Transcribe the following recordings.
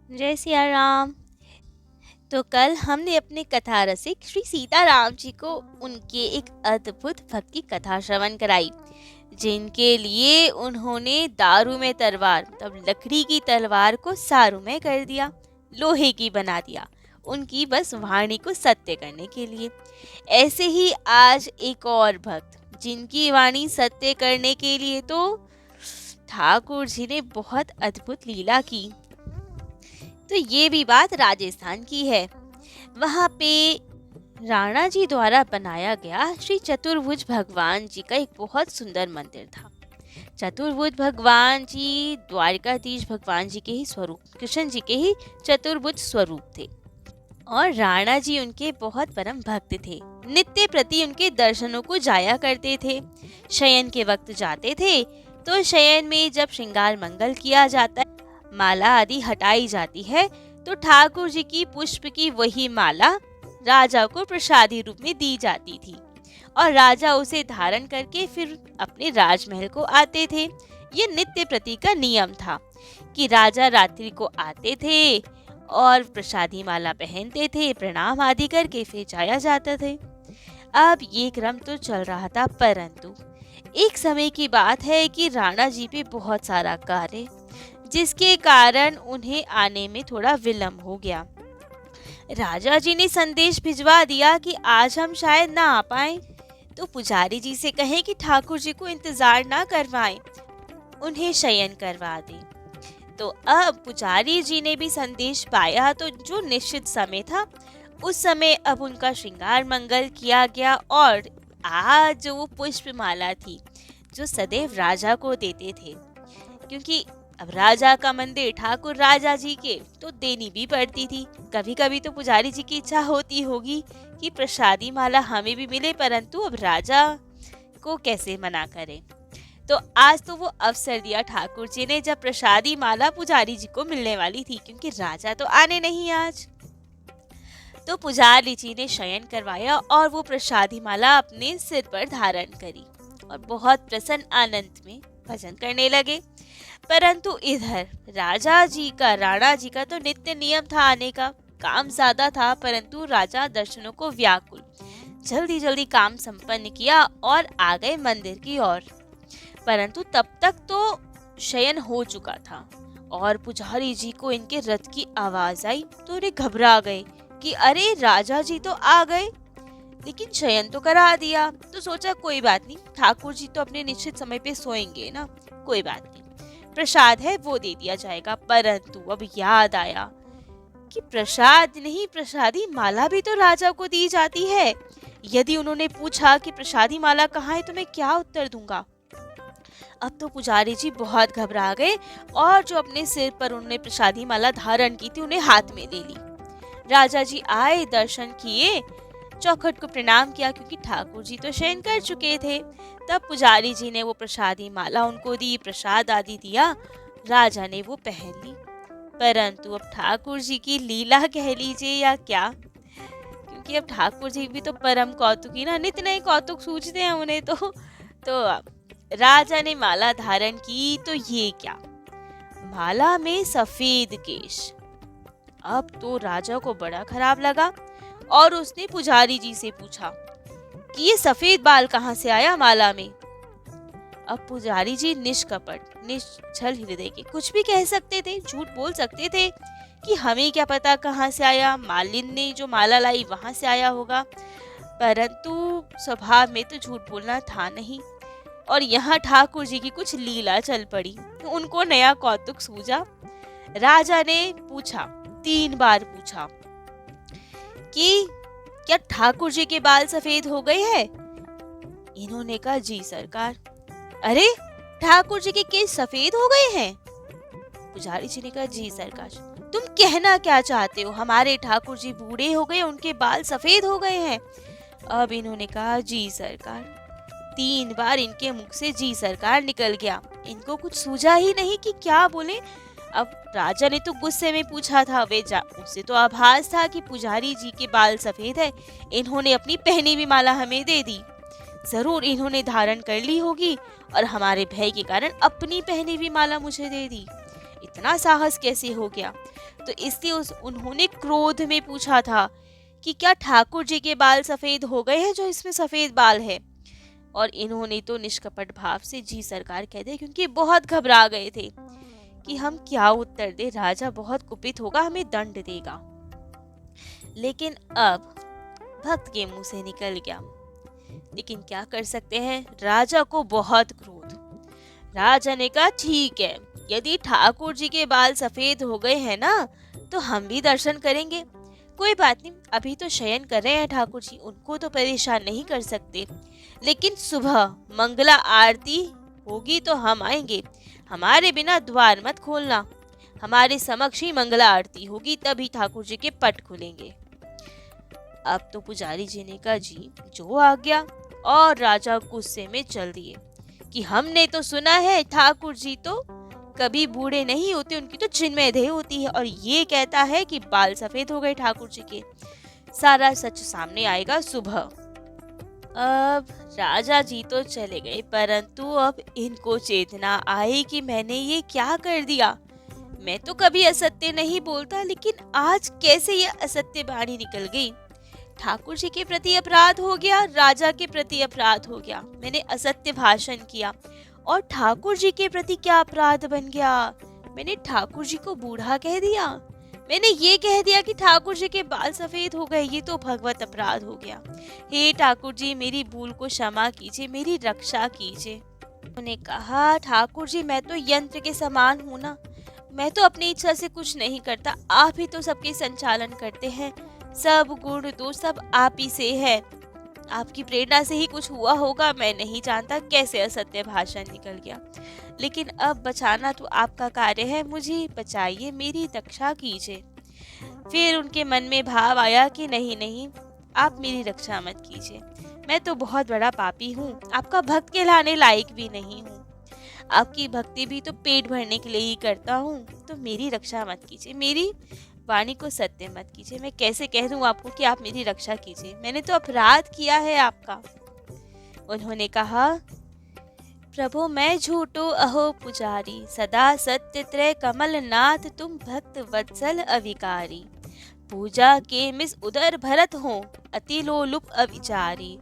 जय सिया राम। तो कल हमने अपने कथा रसिक श्री सीताराम जी को उनके एक अद्भुत भक्त की कथा श्रवण कराई, जिनके लिए उन्होंने दारू में तलवार तब लकड़ी की तलवार को सारू में कर दिया, लोहे की बना दिया, उनकी बस वाणी को सत्य करने के लिए। ऐसे ही आज एक और भक्त जिनकी वाणी सत्य करने के लिए तो ठाकुर जी ने बहुत अद्भुत लीला की। तो ये भी बात राजस्थान की है। वहाँ पे राणा जी द्वारा बनाया गया श्री चतुर्भुज भगवान जी का एक बहुत सुंदर मंदिर था। चतुर्भुज भगवान जी द्वारकाधीश भगवान जी के ही स्वरूप, कृष्ण जी के ही चतुर्भुज स्वरूप थे और राणा जी उनके बहुत परम भक्त थे। नित्य प्रति उनके दर्शनों को जाया करते थे। शयन के वक्त जाते थे तो शयन में जब श्रृंगार मंगल किया जाता है, माला आदि हटाई जाती है, तो ठाकुर जी की पुष्प की वही माला राजा को प्रसादी रूप में दी जाती थी और राजा उसे धारण करके फिर अपने राजमहल को आते थे। ये नित्य प्रति का नियम था कि राजा रात्रि को आते थे और प्रसादी माला पहनते थे, प्रणाम आदि करके फिर जाया जाता थे। अब ये क्रम तो चल रहा था, परंतु एक समय की बात है कि राणा जी पे बहुत सारा कार्य, जिसके कारण उन्हें आने में थोड़ा विलंब हो गया। राजा जी ने संदेश भिजवा दिया कि आज हम शायद ना आ पाए, तो पुजारी जी से कहें कि ठाकुर जी को इंतजार ना करवाएं, उन्हें शयन करवा दें। तो अब पुजारी जी ने भी संदेश पाया, तो जो निश्चित समय था उस समय अब उनका श्रृंगार मंगल किया गया और आज जो वो पुष्पमाला थी जो सदैव राजा को देते थे, क्योंकि अब राजा का मंदिर ठाकुर राजा जी के, तो देनी भी पड़ती थी। कभी कभी तो पुजारी जी की इच्छा होती होगी कि प्रसादी माला हमें भी मिले, परंतु अब राजा को कैसे मना करें। तो आज तो वो अवसर दिया ठाकुर जी ने जब प्रसादी माला पुजारी जी को मिलने वाली थी, क्योंकि राजा तो आने नहीं आज। तो पुजारी जी ने शयन करवाया और वो प्रसादी माला अपने सिर पर धारण करी और बहुत प्रसन्न आनंद में भजन करने लगे। परंतु इधर राजा जी का, राणा जी का तो नित्य नियम था आने का, काम ज्यादा था, परंतु राजा दर्शनों को व्याकुल जल्दी जल्दी काम संपन्न किया और आ गए मंदिर की ओर। परंतु तब तक तो शयन हो चुका था और पुजारी जी को इनके रथ की आवाज आई तो उन्हें घबरा गए कि अरे राजा जी तो आ गए, लेकिन शयन तो करा दिया। तो सोचा कोई बात नहीं, ठाकुर जी तो अपने निश्चित समय पे सोएंगे ना, कोई बात नहीं, प्रसाद है वो दे दिया जाएगा। परंतु अब याद आया कि प्रसाद नहीं, प्रसादी माला भी तो राजा को दी जाती है। यदि उन्होंने पूछा कि प्रसादी माला कहाँ है तो मैं क्या उत्तर दूंगा। अब तो पुजारी जी बहुत घबरा गए और जो अपने सिर पर उन्होंने प्रसादी माला धारण की थी उन्हें हाथ में ले ली। राजा जी आए, दर्शन किए, चौखट को प्रणाम किया, क्योंकि ठाकुर जी तो शयन कर चुके थे। तब पुजारी जी ने वो प्रसादी माला उनको दी, प्रसाद आदि दिया, राजा ने वो पहन ली। परंतु अब ठाकुर जी की लीला कह लीजिए या क्या, क्योंकि अब ठाकुर जी भी तो परम कौतुकी ना, नित्य नए कौतुक सूझते हैं उन्हें तो अब राजा ने माला धारण की तो ये क्या, माला में सफेद केश। अब तो राजा को बड़ा खराब लगा और उसने पुजारी जी से पूछा कि ये सफेद बाल कहाँ से आया माला में। अब पुजारी जी निष्कपट निश्चल हृदय के कुछ भी कह सकते थे, झूठ बोल सकते थे कि हमें क्या पता कहाँ से आया, मालिन ने जो माला लाई वहां से आया होगा। परंतु स्वभाव में तो झूठ बोलना था नहीं और यहाँ ठाकुर जी की कुछ लीला चल पड़ी, उनको नया कौतुक सूझा। राजा ने पूछा, 3 बार पूछा कि क्या ठाकुर जी के बाल सफेद हो गए हैं। इन्होंने कहा जी सरकार। अरे ठाकुर जी के केस सफेद हो गए हैं। पुजारी जी ने कहा जी सरकार। तुम कहना क्या चाहते हो, हमारे ठाकुर जी बूढ़े हो गए, उनके बाल सफेद हो गए हैं। अब इन्होंने कहा जी सरकार। 3 बार इनके मुख से जी सरकार निकल गया, इनको कुछ सूझा ही नहीं कि क्या बोले। अब राजा ने तो गुस्से में पूछा था, उसे तो आभास था कि पुजारी जी के बाल सफेद है, इन्होंने अपनी पहनी हुई माला हमें दे दी, जरूर इन्होंने धारण कर ली होगी और हमारे भय के कारण अपनी पहनी हुई माला मुझे दे दी। इतना साहस कैसे हो गया? तो इसलिए उन्होंने क्रोध में पूछा था कि क्या ठाकुर जी के बाल सफेद हो गए हैं जो इसमें सफेद बाल है? और इन्होंने तो निष्कपट भाव से जी सरकार कह दिया, क्योंकि बहुत घबरा गए थे कि हम क्या उत्तर दे, राजा बहुत कुपित होगा, हमें दंड देगा। लेकिन अब भक्त के मुंह से निकल गया, लेकिन क्या कर सकते हैं, राजा को बहुत क्रोध। राजा ने कहा ठीक है, यदि ठाकुर जी के बाल सफेद हो गए हैं ना, तो हम भी दर्शन करेंगे। कोई बात नहीं, अभी तो शयन कर रहे हैं ठाकुर जी, उनको तो परेशान नहीं कर सकते, लेकिन सुबह मंगला आरती होगी तो हम आएंगे, हमारे बिना द्वार मत खोलना, हमारे समक्ष ही मंगला आरती होगी, तभी ठाकुर जी के पट खुलेंगे। अब तो पुजारी जी ने कहा जी जो आ गया, और राजा गुस्से में चल दिए कि हमने तो सुना है ठाकुर जी तो कभी बूढ़े नहीं होते, उनकी तो चिन्मय देह होती है, और ये कहता है कि बाल सफेद हो गए ठाकुर जी के। सारा सच सामने आएगा सुबह। अब राजा जी तो चले गए, परंतु अब इनको चेतना आई कि मैंने ये क्या कर दिया। मैं तो कभी असत्य नहीं बोलता, लेकिन आज कैसे ये असत्य बाणी निकल गई। ठाकुर जी के प्रति अपराध हो गया, राजा के प्रति अपराध हो गया, मैंने असत्य भाषण किया। और ठाकुर जी के प्रति क्या अपराध बन गया, मैंने ठाकुर जी को बूढ़ा कह दिया, मैंने ये कह दिया कि ठाकुर जी के बाल सफेद हो गए, ये तो भगवत अपराध हो गया। हे ठाकुर जी, मेरी भूल को क्षमा कीजिए, मेरी रक्षा कीजिए। उन्होंने कहा ठाकुर जी, मैं तो यंत्र के समान हूँ ना, मैं तो अपनी इच्छा से कुछ नहीं करता, आप ही तो सबके संचालन करते हैं, सब गुण दोष सब आप ही से है, आपकी प्रेरणा से ही कुछ हुआ होगा, मैं नहीं जानता कैसे असत्य भाषण निकल गया, लेकिन अब बचाना तो आपका कार्य है, मुझे बचाइए, मेरी रक्षा कीजिए। फिर उनके मन में भाव आया कि नहीं नहीं, आप मेरी रक्षा मत कीजिए, मैं तो बहुत बड़ा पापी हूँ, आपका भक्त कहलाने लायक भी नहीं हूँ, आपकी भक्ति भी तो पेट भरने के लिए ही करता हूँ, तो मेरी रक्षा मत कीजिए, मेरी वाणी को सत्य मत कीजिए। मैं कैसे कह दूं आपको कि आप मेरी रक्षा कीजिए, मैंने तो अपराध किया है आपका। उन्होंने कहा प्रभु मैं झूठो अहो पुजारी, सदा सत्य त्रय कमल नाथ, तुम भक्त वत्सल अविकारी, पूजा के मिस उदर भरत हो, अति लोलुप अविचारी,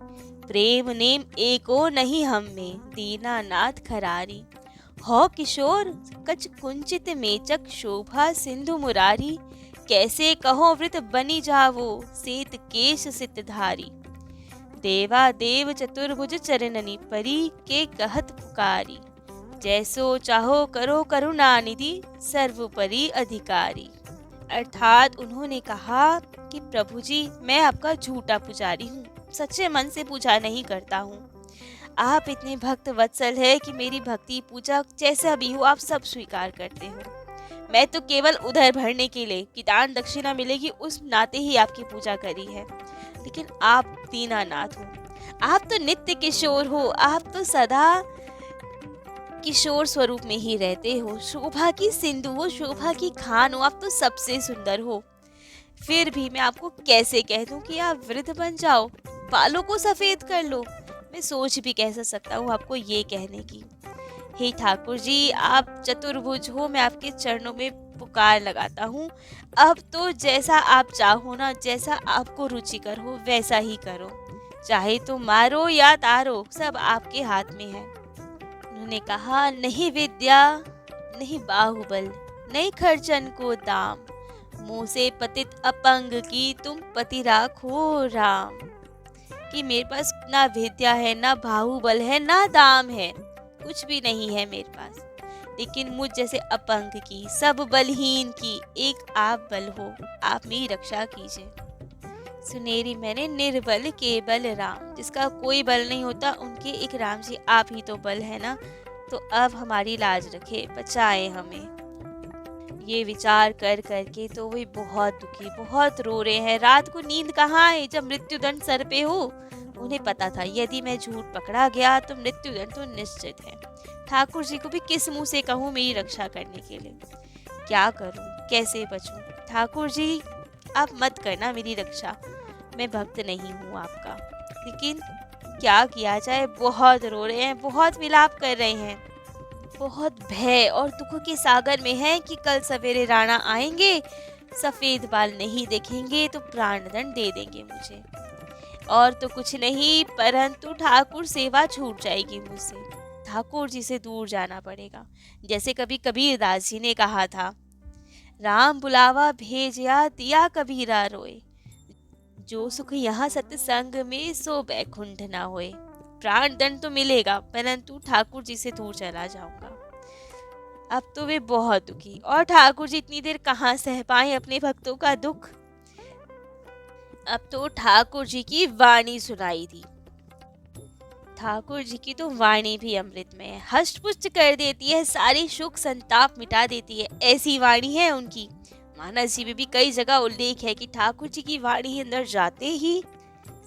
प्रेम नेम एको नहीं हम में, दीना नाथ खरारी, हो किशोर कच कुंचित मेचक, शोभा सिंधु मुरारी, कैसे कहो वृत बनी जावो, सेत केश सितधारी, देवा देव चतुर्भुज चरणनी, परी के कहत पुकारी, जैसो चाहो करो करुणा निधि, सर्वोपरि अधिकारी। अर्थात उन्होंने कहा कि प्रभु जी, मैं आपका झूठा पुजारी हूँ, सच्चे मन से पूजा नहीं करता हूँ, आप इतने भक्त वत्सल है कि मेरी भक्ति पूजा जैसा भी हो आप सब स्वीकार करते हो, मैं तो केवल उधर भरने के लिए कि दान दक्षिणा मिलेगी उस नाते ही आपकी पूजा करी है, लेकिन आप दीनानाथ हो, आप तो नित्य किशोर हो, आप तो सदा किशोर स्वरूप में ही रहते हो, शोभा की सिंधु हो, शोभा की खान हो, आप तो सबसे सुंदर हो, फिर भी मैं आपको कैसे कह दूं कि आप वृद्ध बन जाओ, बालों को सफेद कर लो, मैं सोच भी कैसे सकता हूँ आपको ये कहने की। हे ठाकुर जी, आप चतुर्भुज हो, मैं आपके चरणों में पुकार लगाता हूँ, अब तो जैसा आप चाहो ना, जैसा आपको रुचिकर हो वैसा ही करो, चाहे तो मारो या तारो, सब आपके हाथ में है। उन्होंने कहा नहीं विद्या नहीं बाहुबल, नहीं खर्चन को दाम, मुँह से पतित अपंग की तुम पति राखो राम, कि मेरे पास ना विद्या है, ना बाहुबल है, ना दाम है, कुछ भी नहीं है मेरे पास, लेकिन मुझ जैसे अपंग की, सब बलहीन की एक आप बल हो, आप मेरी रक्षा कीजिए। सुनेरी मैंने निर्बल केवल राम, जिसका कोई बल नहीं होता उनके एक राम जी आप ही तो बल है ना, तो अब हमारी लाज रखे, बचाए हमें। ये विचार कर करके तो वे बहुत दुखी, बहुत रो रहे हैं। रात को नींद कहाँ है जब मृत्युदंड सर पे हो। उन्हें पता था यदि मैं झूठ पकड़ा गया तो मृत्युदंड तो निश्चित है। ठाकुर जी को भी किस मुंह से कहूँ मेरी रक्षा करने के लिए, क्या करूँ, कैसे बचूं? ठाकुर जी आप मत करना मेरी रक्षा, मैं भक्त नहीं हूँ आपका। लेकिन क्या किया जाए, बहुत रो रहे हैं, बहुत विलाप कर रहे हैं। बहुत भय और दुख के सागर में हैं कि कल सवेरे राणा आएंगे, सफेद बाल नहीं देखेंगे तो प्राणदंड दे देंगे मुझे। और तो कुछ नहीं, परंतु ठाकुर सेवा छूट जाएगी मुझसे। ठाकुर जी से दूर जाना पड़ेगा। जैसे कभी कबीरदास जी ने कहा था, राम बुलावा भेजिया दिया कबीरा रोए, जो सुख यहाँ सत्संग में सो बैकुंठ ना होए। प्राण दंड तो मिलेगा, परंतु ठाकुर जी से दूर चला जाऊंगा। अब तो वे बहुत दुखी, और ठाकुर जी इतनी देर कहाँ सह पाए अपने भक्तों का दुख। अब तो ठाकुर जी की वाणी सुनाई दी। ठाकुर जी की तो वाणी भी अमृतमय है, हष्ट-पुष्ट कर देती है, सारी शोक संताप मिटा देती है, ऐसी वाणी है उनकी। मानस जी में भी कई जगह उल्लेख है कि ठाकुर जी की वाणी अंदर जाते ही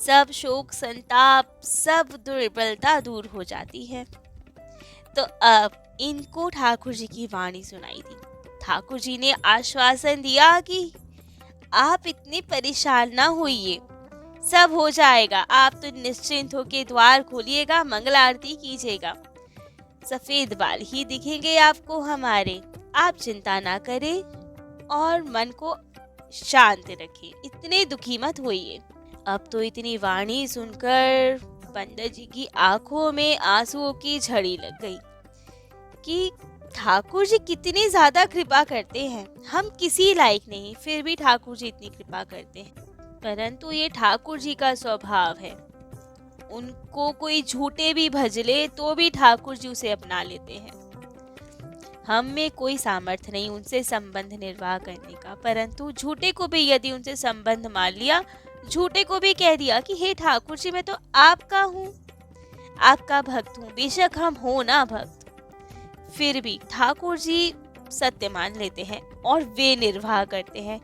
सब शोक संताप, सब दुर्बलता दूर हो जाती है। तो अब इनको ठाकुर जी की वाणी सुनाई दी। ठाकुर जी ने आश्वासन दिया कि आप इतने परेशान ना होइए, सब हो जाएगा। आप तो निश्चिंत होके द्वार खोलिएगा, मंगल आरती कीजिएगा, सफेद बाल ही दिखेंगे आपको हमारे। आप चिंता ना करें और मन को शांत रखें, इतने दुखी मत होइए। अब तो इतनी वाणी सुनकर पंडित जी की आंखों में आंसुओं की झड़ी लग गई कि ठाकुर जी कितनी ज्यादा कृपा करते हैं। हम किसी लायक नहीं, फिर भी ठाकुर जी इतनी कृपा करते हैं। परंतु ये ठाकुर जी का स्वभाव है, उनको कोई झूठे भी भजले तो भी ठाकुर जी उसे अपना लेते हैं। हम में कोई सामर्थ्य नहीं उनसे संबंध निर्वाह करने का, परंतु झूठे को भी यदि उनसे संबंध मान लिया, झूठे को भी कह दिया कि हे ठाकुर जी, मैं तो आपका हूँ, आपका भक्त हूँ, बेशक हम हो ना भक्त, फिर भी ठाकुर जी सत्य मान लेते हैं और वे निर्वाह करते हैं।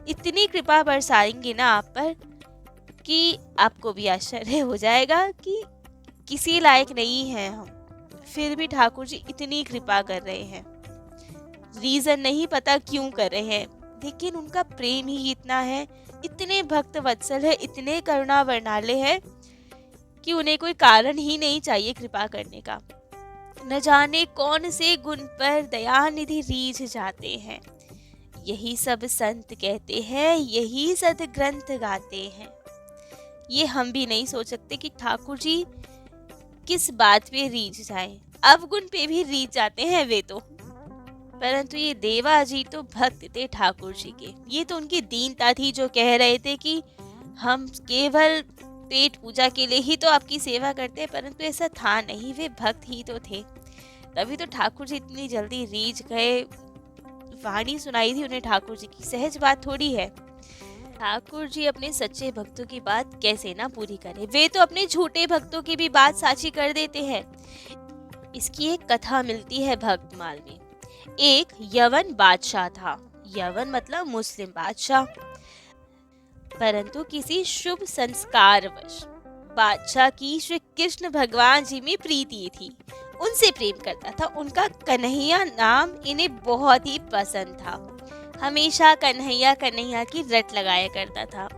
इतनी कृपा बरसाएंगे ना आप पर कि आपको भी आश्चर्य हो जाएगा कि किसी लायक नहीं है हम, फिर भी ठाकुर जी इतनी कृपा कर रहे हैं। रीजन नहीं पता क्यों कर रहे हैं, लेकिन उनका प्रेम ही इतना है, इतने भक्त वत्सल है, इतने करुणा वर्णाले हैं कि उन्हें कोई कारण ही नहीं चाहिए कृपा करने का। न जाने कौन से गुण पर दयानिधि रीझ जाते हैं। यही सब संत कहते हैं, यही सद्ग्रंथ गाते हैं। ये हम भी नहीं सोच सकते कि ठाकुर जी किस बात पे रीझ जाएं। अवगुण पे भी रीझ जाते हैं वे तो, परंतु ये देवा जी तो भक्त थे ठाकुर जी के। ये तो उनकी दीनता थी जो कह रहे थे कि हम केवल पेट पूजा के लिए ही तो आपकी सेवा करते हैं, परंतु ऐसा था नहीं, वे भक्त ही तो थे। तभी तो ठाकुर जी इतनी जल्दी रीझ गए, वाणी सुनाई थी उन्हें ठाकुर जी की, सहज बात थोड़ी है। ठाकुर जी अपने सच्चे भक्तों की बात कैसे ना पूरी करें, वे तो अपने झूठे भक्तों की भी बात साची कर देते हैं। इसकी एक कथा मिलती है भक्तमाल में। एक यवन बादशाह था, यवन मतलब मुस्लिम बादशाह, परंतु किसी शुभ संस्कारवश बादशाह की श्री कृष्ण भगवान जी में प्रीति थी, उनसे प्रेम करता था। उनका कन्हैया नाम इन्हें बहुत ही पसंद था, हमेशा कन्हैया कन्हैया की रट लगाया करता था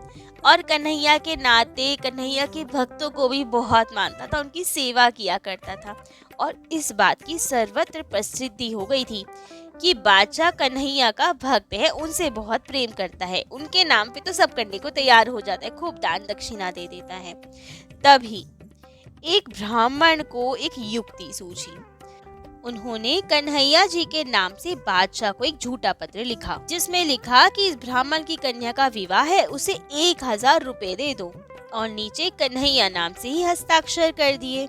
और कन्हैया के नाते कन्हैया के भक्तों को भी बहुत मानता था, उनकी सेवा किया करता था। और इस बात की सर्वत्र प्रसिद्धि हो गई थी कि बादशाह कन्हैया का भक्त है, उनसे बहुत प्रेम करता है, उनके नाम पे तो सब करने को तैयार हो जाता है, खूब दान दक्षिणा दे देता है। तभी एक ब्राह्मण को एक युक्ति सूझी। उन्होंने कन्हैया जी के नाम से बादशाह को एक झूठा पत्र लिखा, जिसमें लिखा कि इस ब्राह्मण की कन्या का विवाह है, उसे 1000 रुपए दे दो, और नीचे कन्हैया नाम से ही हस्ताक्षर कर दिए।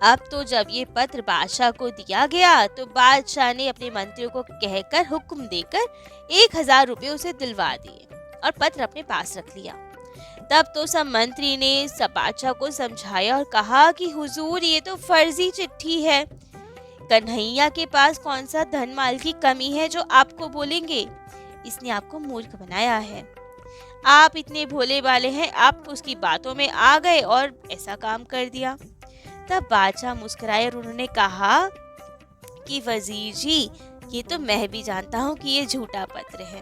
अब तो जब ये पत्र बादशाह को दिया गया तो बादशाह ने अपने मंत्रियों को कहकर हुक्म देकर 1000 रुपए उसे दिलवा दिए और पत्र अपने पास रख लिया। तब तो सब मंत्री ने सब बादशाह को समझाया और कहा कि हुजूर, ये तो फर्जी चिट्ठी है, कन्हैया के पास कौन सा धन माल की कमी है जो आपको बोलेंगे, इसने आपको मूर्ख बनाया है, आप इतने भोले वाले हैं, आप उसकी बातों में आ गए और ऐसा काम कर दिया। तब बादशाह मुस्कुराए और उन्होंने कहा कि वजीर जी, ये तो मैं भी जानता हूँ कि ये झूठा पत्र है,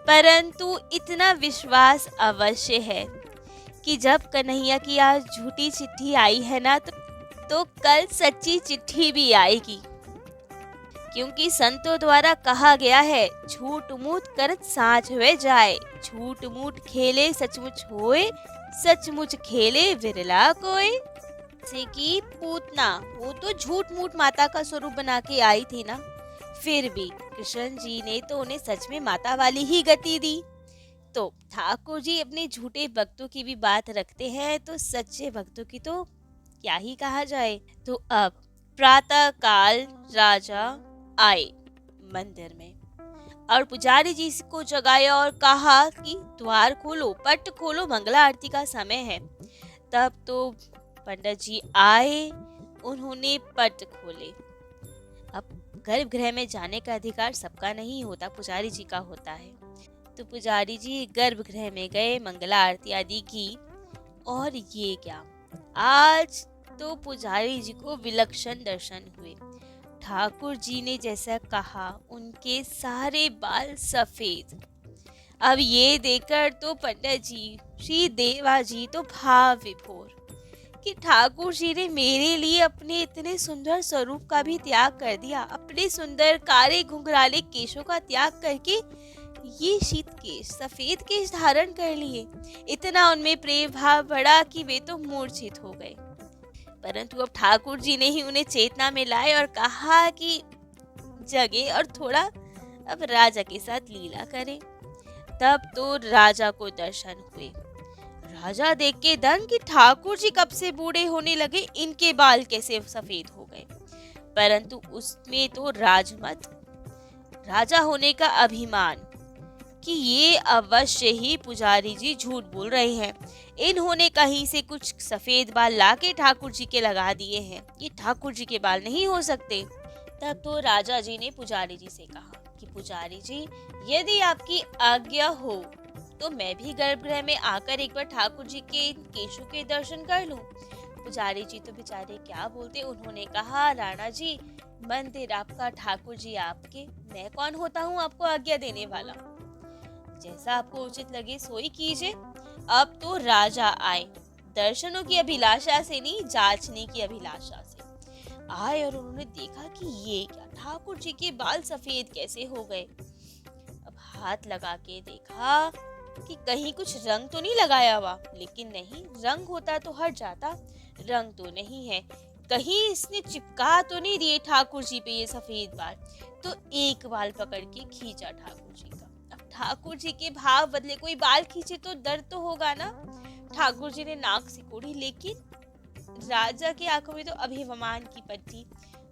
परंतु इतना विश्वास अवश्य है कि जब कन्हैया की आज झूठी चिट्ठी आई है ना, तो कल सच्ची चिट्ठी भी आएगी। क्योंकि संतों द्वारा कहा गया है, झूठ मूठ करत साँझ हुए जाए, झूठ मूठ खेले सचमुच होए, सचमुच खेले विरला कोय। जैसे कि पूतना, वो तो झूठ मूठ माता का स्वरूप बना के आई थी ना, फिर भी कृष्ण जी ने तो उन्हें सच में माता वाली ही गति दी। तो ठाकुर जी अपने झूठे भक्तों की भी बात रखते हैं, तो सच्चे भक्तों की तो क्या ही कहा जाए। तो अब प्रातः काल राजा आए मंदिर में और पुजारी जी को जगाया और कहा कि द्वार खोलो, पट खोलो, मंगला आरती का समय है। तब तो पंडित जी आए, उन्होंने पट खोले। अब गर्भगृह में जाने का अधिकार सबका नहीं होता, पुजारी जी का होता है। तो पुजारी जी गर्भगृह में गए, मंगला आरती आदि की, और ये क्या, आज तो पुजारी जी को विलक्षण दर्शन हुए। ठाकुर जी ने जैसा कहा, उनके सारे बाल सफेद। अब ये देखकर तो पंडित जी, श्री देवा जी तो भाव विभोर कि ठाकुर जी ने मेरे लिए अपने इतने सुंदर स्वरूप का भी त्याग कर दिया, अपने सुंदर काले घुंघराले केशों का त्याग करके ये शीत केश, सफेद केश धारण कर लिए। इतना उनमें प्रेम भाव बढ़ा कि वे तो मूर्छित हो गए। परंतु अब ठाकुर जी ने ही उन्हें चेतना में लाए और कहा कि जगे और थोड़ा अब राजा के साथ लीला करें। तब तो राजा को दर्शन हुए। राजा देख के दंग कि ठाकुर जी कब से बूढ़े होने लगे, इनके बाल कैसे सफेद हो गए। परंतु उसमें तो राजमत, राजा होने का अभिमान, कि ये अवश्य ही पुजारी जी झूठ बोल रहे हैं, इन्होंने कहीं से कुछ सफेद बाल लाके ठाकुर जी के लगा दिए हैं, ये ठाकुर जी के बाल नहीं हो सकते। तब तो राजा जी ने पुजारी जी से कहा कि पुजारी जी, यदि आपकी आज्ञा हो तो मैं भी गर्भगृह में आकर एक बार ठाकुर जी के केशों के दर्शन कर लूं। पुजारी जी तो बेचारे क्या बोलते, उन्होंने कहा, राणा जी, मंदिर आपका, ठाकुर जी आपके, मैं कौन होता हूँ आपको आज्ञा देने वाला। जैसा आपको उचित लगे सोई कीजिए। अब तो राजा आए, दर्शनों की अभिलाषा से नहीं, जांचने की अभिलाषा से आए, और उन्होंने देखा कि ये क्या, ठाकुर जी के बाल सफेद कैसे हो गए। अब हाथ लगा के देखा कि कहीं कुछ रंग तो नहीं लगाया हुआ, लेकिन नहीं, रंग होता तो हट जाता, रंग तो नहीं है। कहीं इसने चिपका तो नहीं दिए ठाकुर जी पे ये सफेद बाल। तो एक बाल पकड़ के खींचा ठाकुर जी का। अब ठाकुर जी के भाव बदले, कोई बाल खींचे तो दर्द तो होगा ना। ठाकुर जी ने नाक सिकोड़ी, लेकिन राजा की आंखों में तो अभिमान की पट्टी,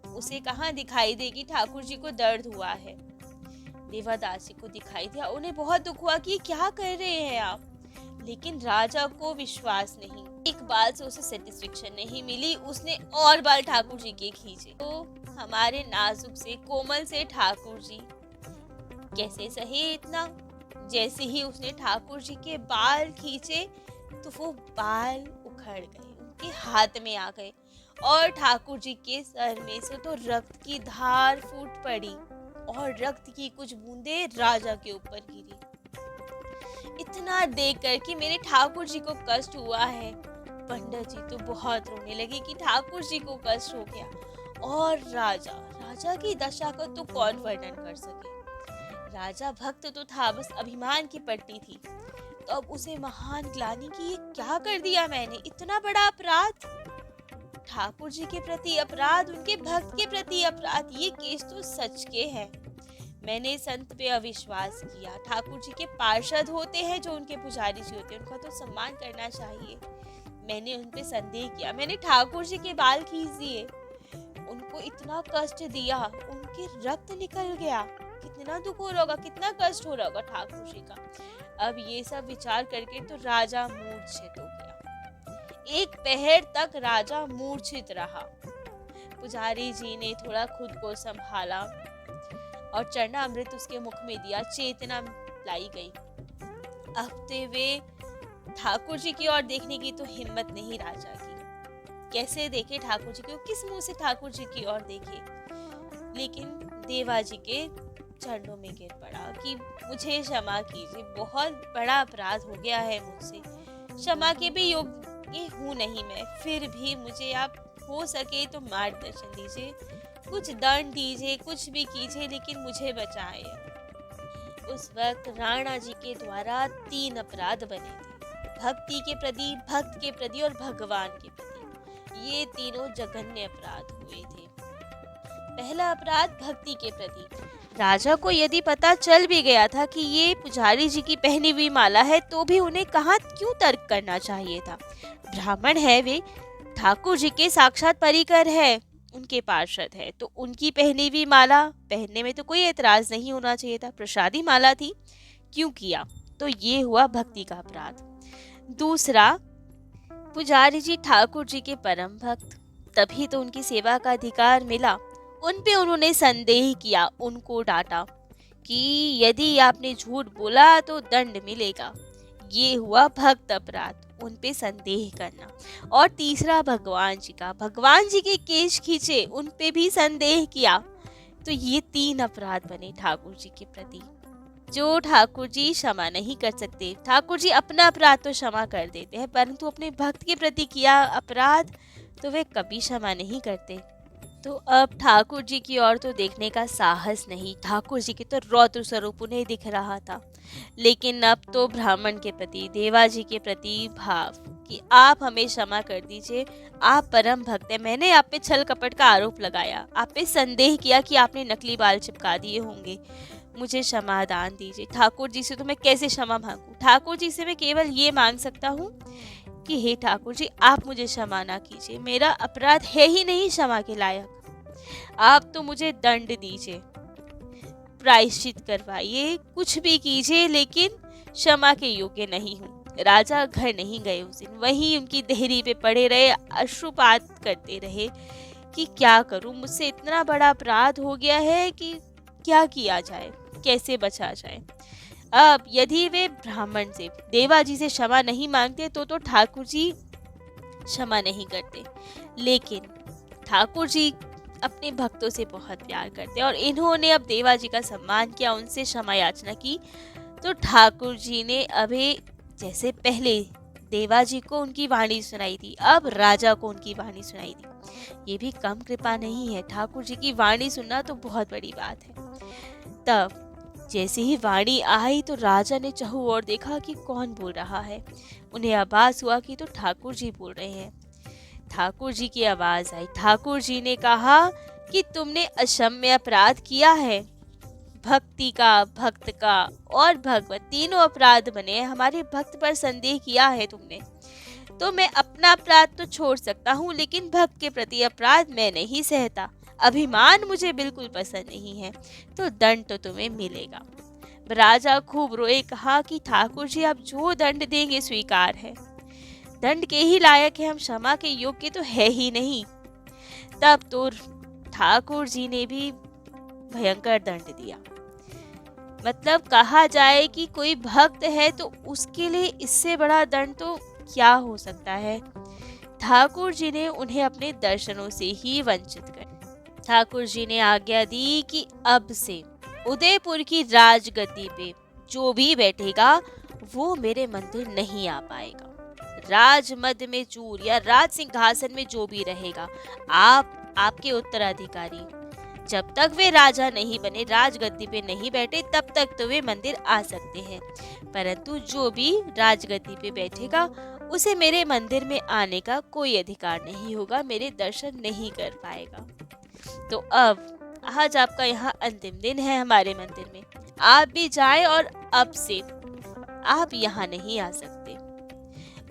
उसे कहाँ दिखाई देगी ठाकुर जी को दर्द हुआ है। देवादास जी को दिखाई दिया, उन्हें बहुत दुख हुआ कि क्या कर रहे हैं आप, लेकिन राजा को विश्वास नहीं, एक बाल से उसे सेटिस्फेक्शन नहीं मिली, उसने और बाल ठाकुर जी के खींचे। तो हमारे नाजुक से कोमल से ठाकुर जी कैसे सहे इतना। जैसे ही उसने ठाकुर जी के बाल खींचे तो वो बाल उखड़ गए, उनके हाथ में आ गए, और ठाकुर जी के सर में से तो रक्त की धार फूट पड़ी और रक्त की कुछ बूंदें राजा के ऊपर गिरी। इतना देख कर कि मेरे ठाकुर जी को कष्ट हुआ है। पंडित जी तो बहुत रोने लगे कि ठाकुर जी को कष्ट हो गया, और राजा की दशा का तो कौन वर्णन कर सके। राजा भक्त तो था, बस अभिमान की पट्टी थी। तो अब उसे महान ग्लानि की, ये क्या कर दिया मैंने, इतना बड़ा अपराध, ठाकुर जी के प्रति अपराध, उनके भक्त के प्रति अपराध, ये केस तो सच के हैं। मैंने संत पे अविश्वास किया। ठाकुर जी के पार्षद होते हैं जो उनके पुजारी जी होते हैं, उनका तो सम्मान करना चाहिए। मैंने उन पे संदेह किया, मैंने ठाकुर जी के बाल खींच दिए, उनको इतना कष्ट दिया, उनके रक्त निकल गया, कितना दुख हो रहा होगा, कितना कष्ट हो रहा होगा ठाकुर जी का। अब ये सब विचार करके तो राजा मूर्छित हो गया। एक पहर तक राजा मूर्छित रहा। पुजारी जी ने थोड़ा खुद को संभाला और चरणामृत उसके मुख में दिया, चेतना लाई गई। अब तो वे ठाकुर जी की ओर देखने की तो हिम्मत नहीं राजा की। कैसे देखे ठाकुर जी को, किस मुंह से ठाकुर जी की ओर देखे। लेकिन देवा जी के चरणों में गिर पड़ा कि मुझे क्षमा कीजिए, बहुत बड़ा अपराध हो गया है मुझसे, क्षमा के भी योग्य हूँ नहीं मैं, फिर भी मुझे आप हो सके तो मार्गदर्शन दीजिए, कुछ दंड दीजिए, कुछ भी कीजिए, लेकिन मुझे बचाए। उस वक्त राणा जी के द्वारा 3 अपराध बने थे, भक्ति के प्रति, भक्त के प्रति और भगवान के प्रति। ये तीनों जघन्य अपराध हुए थे। पहला अपराध भक्ति के प्रति। राजा को यदि पता चल भी गया था कि ये पुजारी जी की पहनी हुई माला है, तो भी उन्हें कहाँ क्यों तर्क करना चाहिए था। ब्राह्मण है वे, ठाकुर जी के साक्षात परिकर है, उनके पार्षद है, तो उनकी पहनी हुई माला पहनने में तो कोई एतराज नहीं होना चाहिए था। प्रसादी माला थी, क्यों किया? तो ये हुआ भक्ति का अपराध। दूसरा, पुजारी जी ठाकुर जी के परम भक्त, तभी तो उनकी सेवा का अधिकार मिला। उन पे उन्होंने संदेह किया, उनको डांटा कि यदि आपने झूठ बोला तो दंड मिलेगा। ये हुआ भक्त अपराध, उन पे संदेह करना। और तीसरा भगवान जी का, भगवान जी के केश खींचे, उन पे भी संदेह किया। तो ये 3 अपराध बने ठाकुर जी के प्रति, जो ठाकुर जी क्षमा नहीं कर सकते। ठाकुर जी अपना अपराध तो क्षमा कर देते हैं, परंतु अपने भक्त के प्रति किया अपराध तो वे कभी क्षमा नहीं करते। तो अब ठाकुर जी की ओर तो देखने का साहस नहीं, ठाकुर जी के तो रौद्र स्वरूप उन्हें दिख रहा था। लेकिन अब तो ब्राह्मण के प्रति, देवा जी के प्रति भाव कि आप हमें क्षमा कर दीजिए, आप परम भक्त हैं, मैंने आप पे छल कपट का आरोप लगाया, आप पे संदेह किया कि आपने नकली बाल चिपका दिए होंगे, मुझे क्षमादान दीजिए। ठाकुर जी से तो मैं कैसे क्षमा मांगूं? ठाकुर जी से मैं केवल ये मांग सकता हूँ कि हे ठाकुर जी, आप मुझे क्षमा ना कीजिए, मेरा अपराध है ही नहीं क्षमा के लायक, आप तो मुझे दंड दीजिए, प्रायश्चित करवाइए, कुछ भी कीजिए, लेकिन क्षमा के योग्य नहीं हूँ। राजा घर नहीं गए उस दिन, वहीं उनकी देहरी पे पड़े रहे, अश्रुपात करते रहे कि क्या करूं, मुझसे इतना बड़ा अपराध हो गया है कि क्या किया जाए, कैसे बचा जाए। अब यदि वे ब्राह्मण से, देवा जी से क्षमा नहीं मांगते तो ठाकुर जी क्षमा नहीं करते। लेकिन ठाकुर जी अपने भक्तों से बहुत प्यार करते हैं और इन्होंने अब देवा जी का सम्मान किया, उनसे क्षमा याचना की। तो ठाकुर जी ने अभी जैसे पहले देवा जी को उनकी वाणी सुनाई थी, अब राजा को उनकी वाणी सुनाई थी। ये भी कम कृपा नहीं है, ठाकुर जी की वाणी सुनना तो बहुत बड़ी बात है। तब जैसे ही वाणी आई तो राजा ने चहु और देखा कि कौन बोल रहा है। उन्हें आभास हुआ कि तो ठाकुर जी बोल रहे हैं। ठाकुर जी की आवाज आई। ठाकुर जी ने कहा कि तुमने अक्षम्य अपराध किया है, भक्ति का, भक्त का और भगवत, तीनों अपराध बने। हमारे भक्त पर संदेह किया है तुमने, तो मैं अपना अपराध तो छोड़ सकता हूँ, लेकिन भक्त के प्रति अपराध मैं नहीं सहता। अभिमान मुझे बिल्कुल पसंद नहीं है, तो दंड तो तुम्हें मिलेगा। राजा खूब रोए, कहा कि ठाकुर जी आप जो दंड देंगे स्वीकार है, दंड के ही लायक है, हम क्षमा के योग्य तो है ही नहीं। तब तो ठाकुर जी ने भी भयंकर दंड दिया। मतलब कहा जाए कि कोई भक्त है तो उसके लिए इससे बड़ा दंड तो क्या हो सकता है। ठाकुर जी ने उन्हें अपने दर्शनों से ही वंचित कर। ठाकुर जी ने आज्ञा दी कि अब से उदयपुर की राजगद्दी पे जो भी बैठेगा वो मेरे मंदिर नहीं आ पाएगा। राजमद में चूर या राज सिंहासन में जो भी रहेगा, आप, आपके उत्तराधिकारी, जब तक वे राजा नहीं बने, राजगद्दी पे नहीं बैठे, तब तक तो वे मंदिर आ सकते हैं, परंतु जो भी राजगद्दी पे बैठेगा उसे मेरे मंदिर में आने का कोई अधिकार नहीं होगा, मेरे दर्शन नहीं कर पाएगा। तो अब आज आपका यहाँ अंतिम दिन है हमारे मंदिर में, आप भी जाएं और अब से आप यहाँ नहीं आ सकते।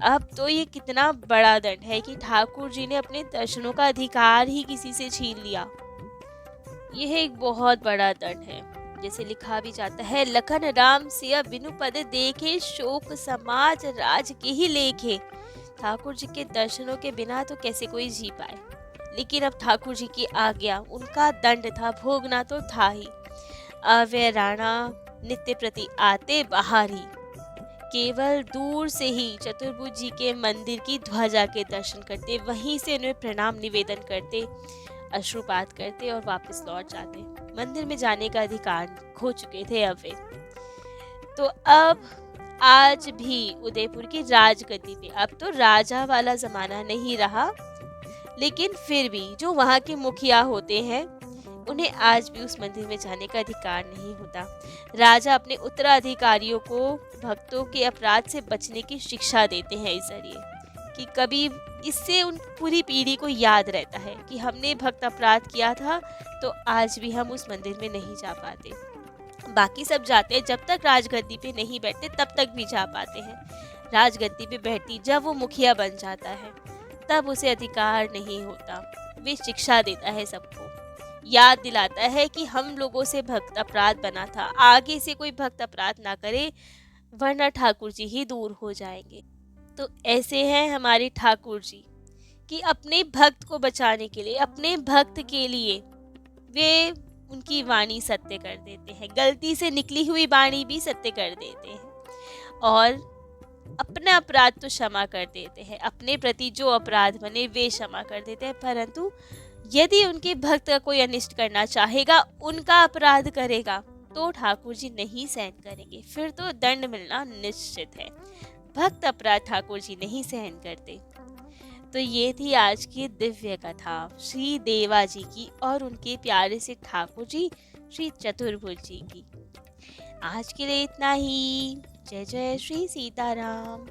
अब तो ये कितना बड़ा दंड है कि ठाकुर जी ने अपने दर्शनों का अधिकार ही किसी से छीन लिया। यह एक बहुत बड़ा दंड है। जैसे लिखा भी जाता है, लखन राम सिया बिनु पद देखे, शोक समाज राज के ही लेखे। ठाकुर जी के दर्शनों के बिना तो कैसे कोई जी पाए, लेकिन अब ठाकुर जी की आज्ञा, उनका दंड था, भोगना तो था ही। अव्यय राणा नित्य प्रति आते बाहरी, केवल दूर से ही चतुर्भुज जी के मंदिर की ध्वजा के दर्शन करते, वहीं से उन्हें प्रणाम निवेदन करते, अश्रुपात करते और वापस लौट जाते। मंदिर में जाने का अधिकार खो चुके थे अब वे। तो अब आज भी उदयपुर की राजगद्दी पे, अब तो राजा वाला जमाना नहीं रहा, लेकिन फिर भी जो वहाँ के मुखिया होते हैं उन्हें आज भी उस मंदिर में जाने का अधिकार नहीं होता। राजा अपने उत्तराधिकारियों को भक्तों के अपराध से बचने की शिक्षा देते हैं इस जरिए, कि कभी इससे उन पूरी पीढ़ी को याद रहता है कि हमने भक्त अपराध किया था तो आज भी हम उस मंदिर में नहीं जा पाते। बाकी सब जाते हैं, जब तक राजगद्दी पे नहीं बैठते तब तक भी जा पाते हैं। राजगद्दी पे बैठती जब वो मुखिया बन जाता है तब उसे अधिकार नहीं होता। वे शिक्षा देता है सबको, याद दिलाता है कि हम लोगों से भक्त अपराध बना था, आगे से कोई भक्त अपराध ना करे वरना ठाकुर जी ही दूर हो जाएंगे। तो ऐसे हैं हमारे ठाकुर जी कि अपने भक्त को बचाने के लिए, अपने भक्त के लिए वे उनकी वाणी सत्य कर देते हैं, गलती से निकली हुई वाणी भी सत्य कर देते हैं और अपना अपराध तो क्षमा कर देते हैं, अपने प्रति जो अपराध बने वे क्षमा कर देते हैं। परंतु यदि उनके भक्त का कोई अनिष्ट करना चाहेगा, उनका अपराध करेगा, तो ठाकुर जी नहीं सहन करेंगे, फिर तो दंड मिलना निश्चित है। भक्त अपराध ठाकुर जी नहीं सहन करते। तो ये थी आज की दिव्य कथा श्री देवा जी की और उनके प्यारे से ठाकुर जी श्री चतुर्भुज जी की। आज के लिए इतना ही। जय जय श्री सीताराम।